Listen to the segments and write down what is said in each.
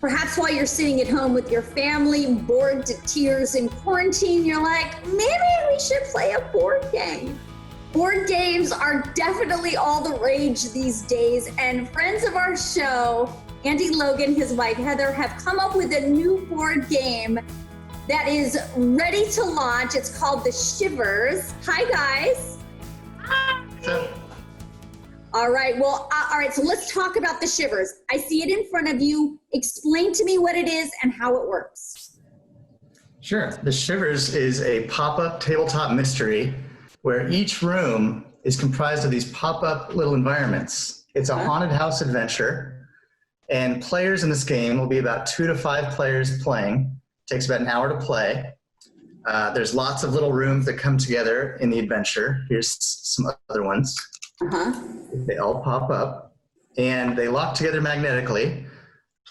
Perhaps while you're sitting at home with your family, bored to tears in quarantine, you're like, maybe we should play a board game. Board games are definitely all the rage these days, and friends of our show, Andy Logan, his wife Heather, have come up with a new board game that is ready to launch. It's called the Shivers. Hi, guys. Hi. All right, well, all right, so let's talk about the Shivers. I see it in front of you. Explain to me what it is and how it works. Sure. The Shivers is a pop-up tabletop mystery where each room is comprised of these pop-up little environments. It's a haunted house adventure, and players in this game will be about 2 to 5 players playing. It takes about an hour to play. There's lots of little rooms that come together in the adventure. Here's some other ones. They all pop up, and they lock together magnetically.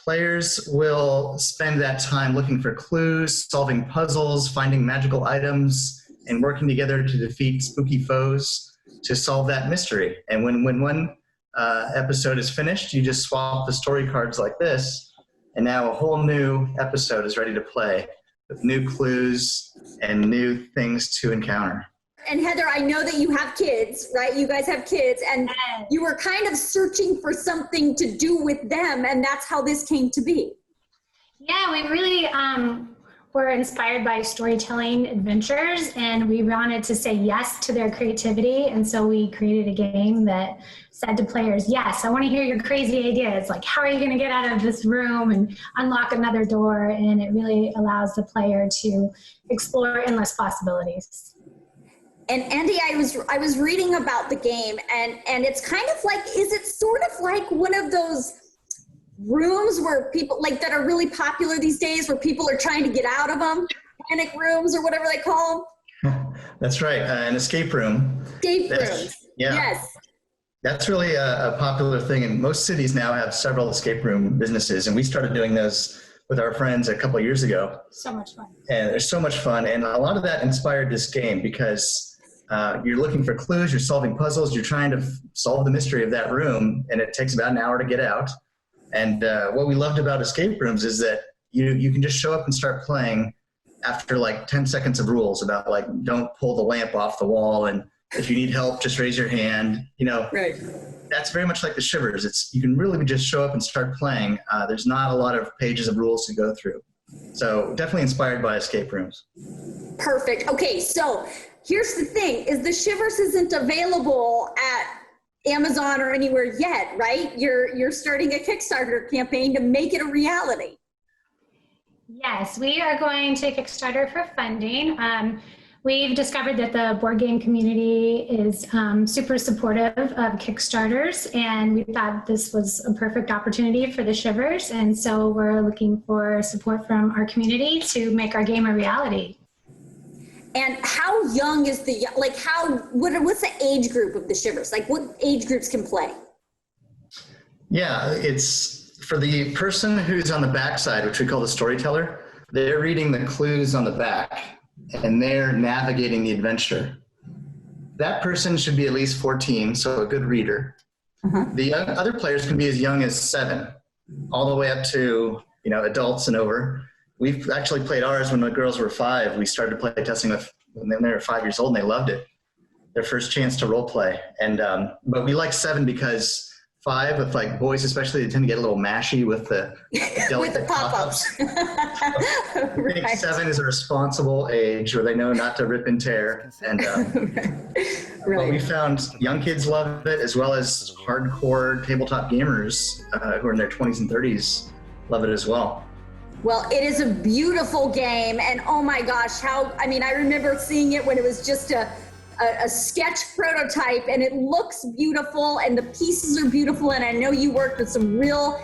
Players will spend that time looking for clues, solving puzzles, finding magical items, and working together to defeat spooky foes to solve that mystery. And when one episode is finished, you just swap the story cards like this, and now a whole new episode is ready to play with new clues and new things to encounter. And Heather, I know that you have kids, right? You guys have kids, and you were kind of searching for something to do with them, and that's how this came to be. Yeah, we really were inspired by storytelling adventures, and we wanted to say yes to their creativity, and so we created a game that said to players, yes, I want to hear your crazy ideas, like how are you going to get out of this room and unlock another door, and it really allows the player to explore endless possibilities. And Andy, I was reading about the game, and it's kind of like, is it sort of like one of those rooms where people, like, that are really popular these days, where people are trying to get out of them, panic rooms or whatever they call them? That's right, an escape room. Escape rooms, yeah. Yes. That's really a popular thing, and most cities now have several escape room businesses, and we started doing those with our friends a couple of years ago. So much fun. And they're so much fun, and a lot of that inspired this game because you're looking for clues, you're solving puzzles, you're trying to solve the mystery of that room, and it takes about an hour to get out. And what we loved about escape rooms is that you can just show up and start playing after like 10 seconds of rules about, like, don't pull the lamp off the wall, and if you need help, just raise your hand. You know, right. That's very much like the Shivers. You can really just show up and start playing. There's not a lot of pages of rules to go through. So definitely inspired by escape rooms. Perfect. Okay, so here's the thing, is the Shivers isn't available at Amazon or anywhere yet, right? You're starting a Kickstarter campaign to make it a reality. Yes, we are going to Kickstarter for funding. We've discovered that the board game community is super supportive of Kickstarters, and we thought this was a perfect opportunity for the Shivers, and so we're looking for support from our community to make our game a reality. And how young is the, like, what's the age group of the Shivers? Like, what age groups can play? Yeah, it's for the person who's on the back side, which we call the storyteller. They're reading the clues on the back, and they're navigating the adventure. That person should be at least 14, so a good reader. The other players can be as young as 7, all the way up to, you know, adults and over. We've actually played ours when the girls were 5. We started play testing when they were 5 years old, and they loved it. Their first chance to role play. And but we like 7 because 5, with, like, boys especially, they tend to get a little mashy with the with the pop-ups. I think 7 is a responsible age where they know not to rip and tear. And Right. but we found young kids love it, as well as hardcore tabletop gamers who are in their 20s and 30s love it as well. Well, it is a beautiful game, and oh my gosh, I remember seeing it when it was just a sketch prototype, and it looks beautiful, and the pieces are beautiful, and I know you worked with some real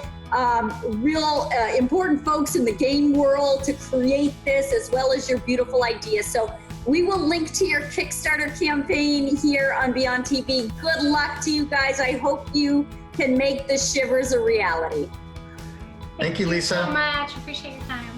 important folks in the game world to create this, as well as your beautiful ideas. So we will link to your Kickstarter campaign here on Beyond TV. Good luck to you guys. I hope you can make the Shivers a reality. Thank you, Lisa. Thank you so much. Appreciate your time.